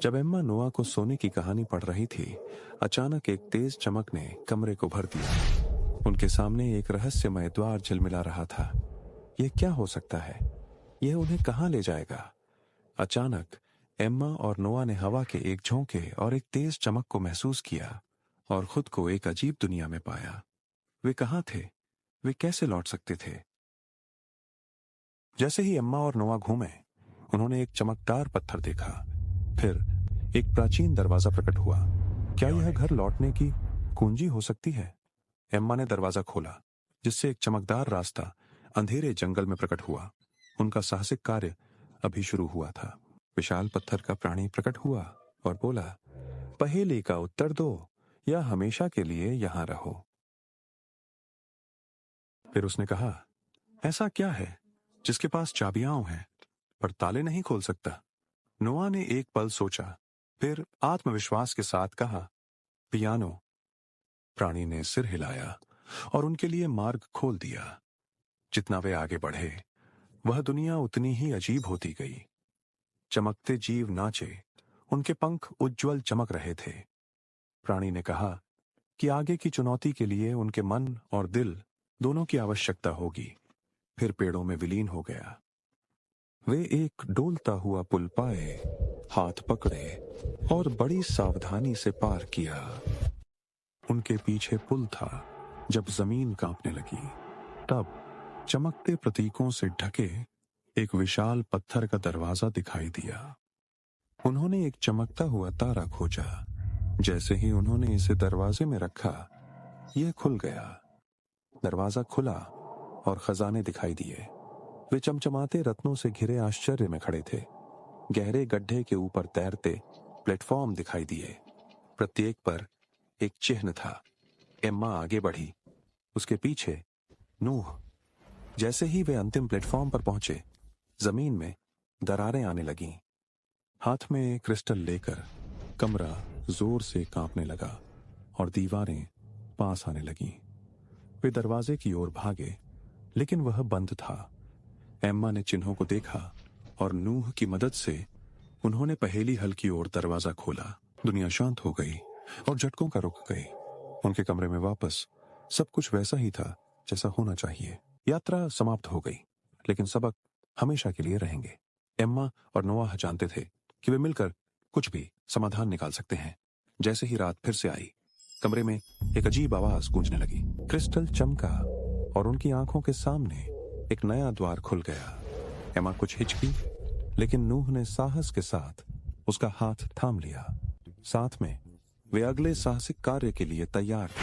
जब एम्मा नोआ को सोने की कहानी पढ़ रही थी, अचानक एक तेज चमक ने कमरे को भर दिया। उनके सामने एक रहस्यमय द्वार झिलमिला रहा था। यह क्या हो सकता है? यह उन्हें कहाँ ले जाएगा? अचानक एम्मा और नोआ ने हवा के एक झोंके और एक तेज चमक को महसूस किया और खुद को एक अजीब दुनिया में पाया। वे कहाँ थे? वे कैसे लौट सकते थे? जैसे ही एम्मा और नोआ घूमे, उन्होंने एक चमकदार पत्थर देखा। फिर एक प्राचीन दरवाजा प्रकट हुआ। क्या यह घर लौटने की कुंजी हो सकती है? एम्मा ने दरवाजा खोला, जिससे एक चमकदार रास्ता अंधेरे जंगल में प्रकट हुआ। उनका साहसिक कार्य अभी शुरू हुआ था। विशाल पत्थर का प्राणी प्रकट हुआ और बोला, पहेली का उत्तर दो या हमेशा के लिए यहां रहो। फिर उसने कहा, ऐसा क्या है जिसके पास चाबियां हैं पर ताले नहीं खोल सकता? नोआ ने एक पल सोचा, फिर आत्मविश्वास के साथ कहा, पियानो। प्राणी ने सिर हिलाया और उनके लिए मार्ग खोल दिया। जितना वे आगे बढ़े, वह दुनिया उतनी ही अजीब होती गई। चमकते जीव नाचे, उनके पंख उज्ज्वल चमक रहे थे। प्राणी ने कहा कि आगे की चुनौती के लिए उनके मन और दिल दोनों की आवश्यकता होगी। फिर पेड़ों में विलीन हो गया। वे एक डोलता हुआ पुल पाए, हाथ पकड़े और बड़ी सावधानी से पार किया। उनके पीछे पुल था। जब जमीन कांपने लगी, तब चमकते प्रतीकों से ढके एक विशाल पत्थर का दरवाजा दिखाई दिया। उन्होंने एक चमकता हुआ तारा खोजा। जैसे ही उन्होंने इसे दरवाजे में रखा, यह खुल गया। दरवाजा खुला और खजाने दिखाई दिए। वे चमचमाते रत्नों से घिरे आश्चर्य में खड़े थे। गहरे गड्ढे के ऊपर तैरते प्लेटफॉर्म दिखाई दिए। प्रत्येक पर एक चिन्ह था। एम्मा आगे बढ़ी, उसके पीछे नूह। जैसे ही वे अंतिम प्लेटफॉर्म पर पहुंचे, जमीन में दरारें आने लगीं। हाथ में क्रिस्टल लेकर कमरा जोर से कांपने लगा और दीवारें पास आने लगीं। वे दरवाजे की ओर भागे, लेकिन वह बंद था। एम्मा ने चिन्हों को देखा और नूह की मदद से उन्होंने पहेली हल की ओर दरवाजा खोला। दुनिया शांत हो गई और झटकों का रुक गई। उनके कमरे में वापस सब कुछ वैसा ही था जैसा होना चाहिए। यात्रा समाप्त हो गई, लेकिन सबक हमेशा के लिए रहेंगे। एम्मा और नोआह जानते थे कि वे मिलकर कुछ भी समाधान निकाल सकते हैं। जैसे ही रात फिर से आई, कमरे में एक अजीब आवाज गूंजने लगी। क्रिस्टल चमका और उनकी आंखों के सामने एक नया द्वार खुल गया। एम्मा कुछ हिचकी, लेकिन नूह ने साहस के साथ उसका हाथ थाम लिया। साथ में वे अगले साहसिक कार्य के लिए तैयार थे।